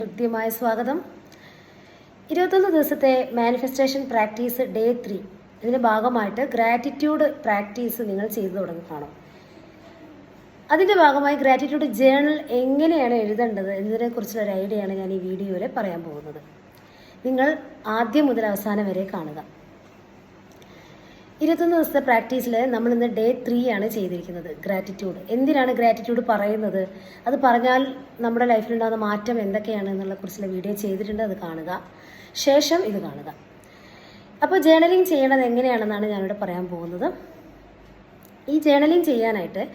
കൃത്യമായ സ്വാഗതം. 21 ദിവസത്തെ മാനിഫെസ്റ്റേഷൻ പ്രാക്ടീസ് ഡേ 3. ഇതിൻ്റെ ഭാഗമായിട്ട് ഗ്രാറ്റിറ്റ്യൂഡ് പ്രാക്ടീസ് നിങ്ങൾ ചെയ്തു തുടങ്ങി കാണും. അതിൻ്റെ ഭാഗമായി ഗ്രാറ്റിറ്റ്യൂഡ് ജേണൽ എങ്ങനെയാണ് എഴുതേണ്ടത് എന്നതിനെക്കുറിച്ചുള്ള ഒരു ഐഡിയയാണ് ഞാൻ ഈ വീഡിയോയിൽ പറയാൻ പോകുന്നത്. നിങ്ങൾ ആദ്യം മുതൽ അവസാനം വരെ കാണുക. 21 ദിവസത്തെ പ്രാക്ടീസിൽ നമ്മളിന്ന് ഡേ 3 ആണ് ചെയ്തിരിക്കുന്നത്. ഗ്രാറ്റിറ്റ്യൂഡ് എന്തിനാണ് ഗ്രാറ്റിറ്റ്യൂഡ് പറയുന്നത്, അത് പറഞ്ഞാൽ നമ്മുടെ ലൈഫിലുണ്ടാകുന്ന മാറ്റം എന്തൊക്കെയാണ് എന്നുള്ള കുറിച്ചുള്ള വീഡിയോ ചെയ്തിട്ടുണ്ട്. അത് കാണുക, ശേഷം ഇത് കാണുക. അപ്പോൾ ജേണലിംഗ് ചെയ്യണത് എങ്ങനെയാണെന്നാണ് ഞാനിവിടെ പറയാൻ പോകുന്നത്. ഈ ജേണലിംഗ് ചെയ്യാനായിട്ട്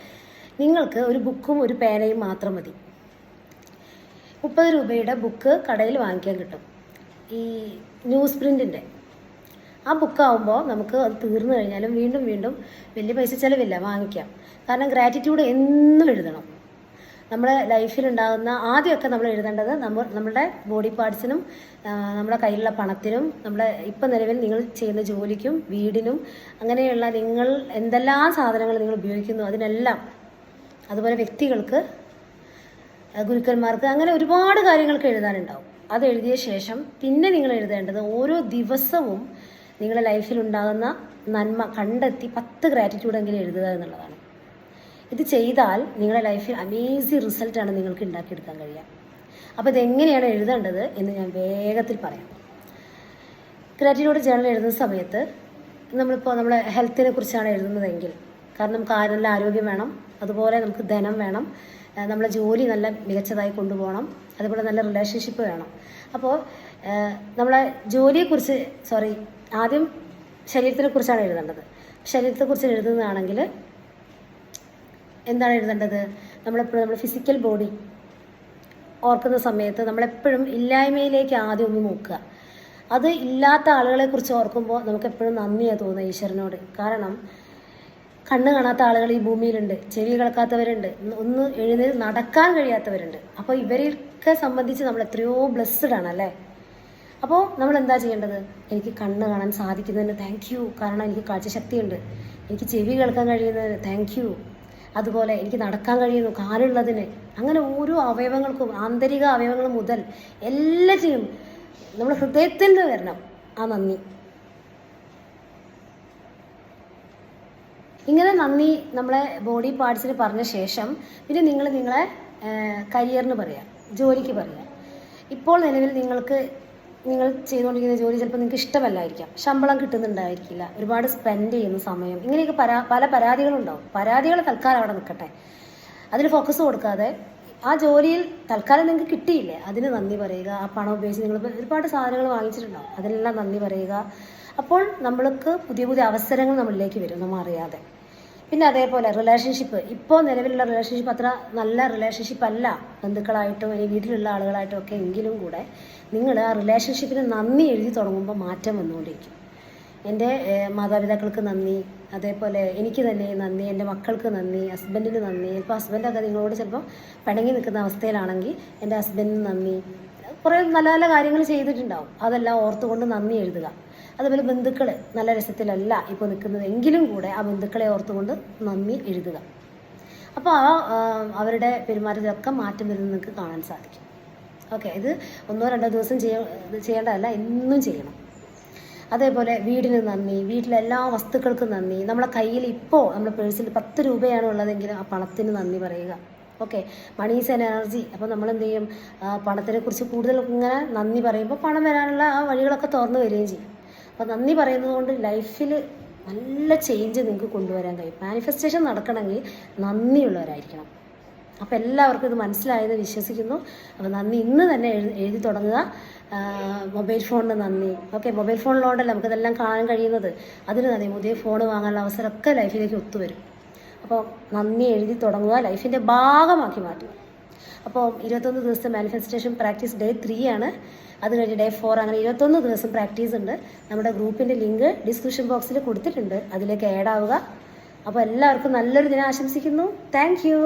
നിങ്ങൾക്ക് ഒരു ബുക്കും ഒരു പേനയും മാത്രം മതി. 30 രൂപയുടെ ബുക്ക് കടയിൽ വാങ്ങിക്കാൻ കിട്ടും, ഈ ന്യൂസ് പ്രിൻറ്റിൻ്റെ. ആ ബുക്കാവുമ്പോൾ നമുക്ക് അത് തീർന്നു കഴിഞ്ഞാലും വീണ്ടും വീണ്ടും വലിയ പൈസ ചിലവില്ല, വാങ്ങിക്കാം. കാരണം ഗ്രാറ്റിറ്റ്യൂഡ് എന്നും എഴുതണം. നമ്മുടെ ലൈഫിലുണ്ടാകുന്ന ആദ്യമൊക്കെ നമ്മൾ എഴുതേണ്ടത് നമ്മളുടെ ബോഡി പാർട്സിനും നമ്മുടെ കയ്യിലുള്ള പണത്തിനും നമ്മുടെ ഇപ്പം നിലവിൽ നിങ്ങൾ ചെയ്യുന്ന ജോലിക്കും വീടിനും അങ്ങനെയുള്ള നിങ്ങൾ എന്തെല്ലാം സാധനങ്ങൾ നിങ്ങൾ ഉപയോഗിക്കുന്നു അതിനെല്ലാം, അതുപോലെ വ്യക്തികൾക്ക്, ഗുരുക്കന്മാർക്ക്, അങ്ങനെ ഒരുപാട് കാര്യങ്ങൾക്ക് എഴുതാനുണ്ടാവും. അത് എഴുതിയ ശേഷം പിന്നെ നിങ്ങൾ എഴുതേണ്ടത് ഓരോ ദിവസവും നിങ്ങളുടെ ലൈഫിലുണ്ടാകുന്ന നന്മ കണ്ടെത്തി 10 ഗ്രാറ്റിറ്റ്യൂഡെങ്കിലും എഴുതുക എന്നുള്ളതാണ്. ഇത് ചെയ്താൽ നിങ്ങളുടെ ലൈഫിൽ അമേസിങ് റിസൾട്ടാണ് നിങ്ങൾക്ക് ഉണ്ടാക്കിയെടുക്കാൻ കഴിയുക. അപ്പോൾ ഇതെങ്ങനെയാണ് എഴുതേണ്ടത് എന്ന് ഞാൻ വേഗത്തിൽ പറയാം. ഗ്രാറ്റിറ്റ്യൂഡ് ജേണൽ എഴുതുന്ന സമയത്ത് നമ്മളിപ്പോൾ നമ്മളെ ഹെൽത്തിനെ കുറിച്ചാണ് എഴുതുന്നതെങ്കിൽ, കാരണം നമുക്ക് നല്ല ആരോഗ്യം വേണം, അതുപോലെ നമുക്ക് ധനം വേണം, നമ്മളെ ജോലി നല്ല മികച്ചതായി കൊണ്ടുപോകണം, അതുപോലെ നല്ല റിലേഷൻഷിപ്പ് വേണം. അപ്പോൾ നമ്മളെ ജോലിയെക്കുറിച്ച് ആദ്യം ശരീരത്തിനെ കുറിച്ചാണ് എഴുതേണ്ടത്. ശരീരത്തെക്കുറിച്ച് എഴുതുന്നതാണെങ്കിൽ എന്താണ് എഴുതേണ്ടത്, നമ്മളെപ്പോഴും നമ്മുടെ ഫിസിക്കൽ ബോഡി ഓർക്കുന്ന സമയത്ത് നമ്മളെപ്പോഴും ഇല്ലായ്മയിലേക്ക് ആദ്യം ഒന്ന് നോക്കുക. അത് ഇല്ലാത്ത ആളുകളെക്കുറിച്ച് ഓർക്കുമ്പോൾ നമുക്കെപ്പോഴും നന്ദിയാണ് തോന്നുക ഈശ്വരനോട്. കാരണം കണ്ണ് കാണാത്ത ആളുകൾ ഈ ഭൂമിയിലുണ്ട്, ചെവി കേൾക്കാത്തവരുണ്ട്, ഒന്ന് എഴുന്നേറ്റ് നടക്കാൻ കഴിയാത്തവരുണ്ട്. അപ്പോൾ ഇവരെയൊക്കെ സംബന്ധിച്ച് നമ്മൾ എത്രയോ ബ്ലെസ്ഡ് ആണ് അല്ലേ. അപ്പോൾ നമ്മൾ എന്താ ചെയ്യേണ്ടത്, എനിക്ക് കണ്ണ് കാണാൻ സാധിക്കുന്നതിന് താങ്ക് യു, കാരണം എനിക്ക് കാഴ്ചശക്തിയുണ്ട്. എനിക്ക് ചെവി കേൾക്കാൻ കഴിയുന്നതിന് താങ്ക് യു. അതുപോലെ എനിക്ക് നടക്കാൻ കഴിയുന്നു, കാലുള്ളതിന്. അങ്ങനെ ഓരോ അവയവങ്ങൾക്കും, ആന്തരിക അവയവങ്ങൾ മുതൽ എല്ലാറ്റിനും നമ്മുടെ ഹൃദയത്തിൽ നിന്ന് വരണം ആ നന്ദി. ഇങ്ങനെ നന്ദി നമ്മളെ ബോഡി പാർട്സിന് പറഞ്ഞ ശേഷം പിന്നെ നിങ്ങളെ കരിയറിന് പറയാം, ജോലിക്ക് പറയാം. ഇപ്പോൾ നിലവിൽ നിങ്ങൾ ചെയ്തുകൊണ്ടിരിക്കുന്ന ജോലി ചിലപ്പോൾ നിങ്ങൾക്ക് ഇഷ്ടമല്ലായിരിക്കാം, ശമ്പളം കിട്ടുന്നുണ്ടായിരിക്കില്ല, ഒരുപാട് സ്പെൻഡ് ചെയ്യുന്ന സമയം, ഇങ്ങനെയൊക്കെ പല പരാതികളുണ്ടാവും. പരാതികൾ തൽക്കാലം അവിടെ നിൽക്കട്ടെ, അതിൽ ഫോക്കസ് കൊടുക്കാതെ ആ ജോലിയിൽ തൽക്കാലം നിങ്ങൾക്ക് കിട്ടിയില്ലേ അതിന് നന്ദി പറയുക. ആ പണം ഉപയോഗിച്ച് നിങ്ങൾ ഒരുപാട് സാധനങ്ങൾ വാങ്ങിച്ചിട്ടുണ്ടാവും, അതിനെല്ലാം നന്ദി പറയുക. അപ്പോൾ നമ്മൾക്ക് പുതിയ പുതിയ അവസരങ്ങൾ നമ്മളിലേക്ക് വരും നമ്മൾ അറിയാതെ. പിന്നെ അതേപോലെ റിലേഷൻഷിപ്പ്, ഇപ്പോൾ നിലവിലുള്ള റിലേഷൻഷിപ്പ് അത്ര നല്ല റിലേഷൻഷിപ്പ് അല്ല, ബന്ധുക്കളായിട്ടും ഇനി വീട്ടിലുള്ള ആളുകളായിട്ടും ഒക്കെ. എങ്കിലും കൂടെ നിങ്ങൾ ആ റിലേഷൻഷിപ്പിന് നന്ദി എഴുതി തുടങ്ങുമ്പോൾ മാറ്റം വന്നുകൊണ്ടിരിക്കും. എൻ്റെ മാതാപിതാക്കൾക്ക് നന്ദി, അതേപോലെ എനിക്ക് തന്നെ നന്ദി, എൻ്റെ മക്കൾക്ക് നന്ദി, ഹസ്ബൻഡിന് നന്ദി. ഇപ്പോൾ ഹസ്ബൻഡൊക്കെ നിങ്ങളോട് ചിലപ്പോൾ പിണങ്ങി നിൽക്കുന്ന അവസ്ഥയിലാണെങ്കിൽ എൻ്റെ ഹസ്ബൻഡിന് നന്ദി. കുറേ നല്ല നല്ല കാര്യങ്ങൾ ചെയ്തിട്ടുണ്ടാവും, അതെല്ലാം ഓർത്തുകൊണ്ട് നന്ദി എഴുതുക. അതുപോലെ ബന്ധുക്കൾ നല്ല രസത്തിലല്ല ഇപ്പോൾ നിൽക്കുന്നത് എങ്കിലും കൂടെ ആ ബന്ധുക്കളെ ഓർത്തുകൊണ്ട് നന്ദി എഴുതുക. അപ്പോൾ അവരുടെ പെരുമാറ്റത്തിലൊക്കെ മാറ്റം വരുന്നത് നിങ്ങൾക്ക് കാണാൻ സാധിക്കും. ഓക്കെ, ഇത് 1-2 ദിവസം ചെയ്യേണ്ടതല്ല, എന്നും ചെയ്യണം. അതേപോലെ വീടിന് നന്ദി, വീട്ടിലെ എല്ലാ വസ്തുക്കൾക്കും നന്ദി. നമ്മളെ കയ്യിൽ ഇപ്പോൾ നമ്മുടെ പേഴ്സിൽ 10 രൂപയാണ് ഉള്ളതെങ്കിൽ ആ പണത്തിന് നന്ദി പറയുക. Okay, money is an energy. അപ്പോൾ നമ്മൾ എന്ത് ചെയ്യും, പണത്തിനെ കുറിച്ച് കൂടുതൽ ഇങ്ങനെ നന്ദി പറയുമ്പോൾ പണം വരാനുള്ള ആ വഴികളൊക്കെ തുറന്നു വരികയും ചെയ്യും. അപ്പോൾ നന്ദി പറയുന്നത് കൊണ്ട് ലൈഫിൽ നല്ല ചേഞ്ച് നിങ്ങൾക്ക് കൊണ്ടുവരാൻ കഴിയും. മാനിഫെസ്റ്റേഷൻ നടക്കണമെങ്കിൽ നന്ദിയുള്ളവരായിരിക്കണം. അപ്പോൾ എല്ലാവർക്കും ഇത് മനസ്സിലായെന്ന് വിശ്വസിക്കുന്നു. അപ്പോൾ നന്ദി ഇന്ന് തന്നെ എഴുതി തുടങ്ങുക. മൊബൈൽ ഫോണിന് നന്ദി. ഓക്കെ, മൊബൈൽ ഫോണിലോണ്ടല്ല നമുക്കിതെല്ലാം കാണാൻ കഴിയുന്നത്, അതിന് നന്ദി. പുതിയ ഫോൺ വാങ്ങാനുള്ള അവസരമൊക്കെ ലൈഫിലേക്ക് ഒത്തുവരും. അപ്പോൾ നന്ദി എഴുതി തുടങ്ങുക, ലൈഫിൻ്റെ ഭാഗമാക്കി മാറ്റുക. അപ്പോൾ 21 ദിവസത്തെ മാനിഫെസ്റ്റേഷൻ പ്രാക്ടീസ് ഡേ 3 ആണ്. അത് കഴിഞ്ഞ് ഡേ 4, അങ്ങനെ 21 ദിവസം പ്രാക്ടീസ് ഉണ്ട്. നമ്മുടെ ഗ്രൂപ്പിൻ്റെ ലിങ്ക് ഡിസ്ക്രിപ്ഷൻ ബോക്സിൽ കൊടുത്തിട്ടുണ്ട്, അതിലേക്ക് ആഡ് ആവുക. അപ്പോൾ എല്ലാവർക്കും നല്ലൊരു ദിനം ആശംസിക്കുന്നു. Thank you.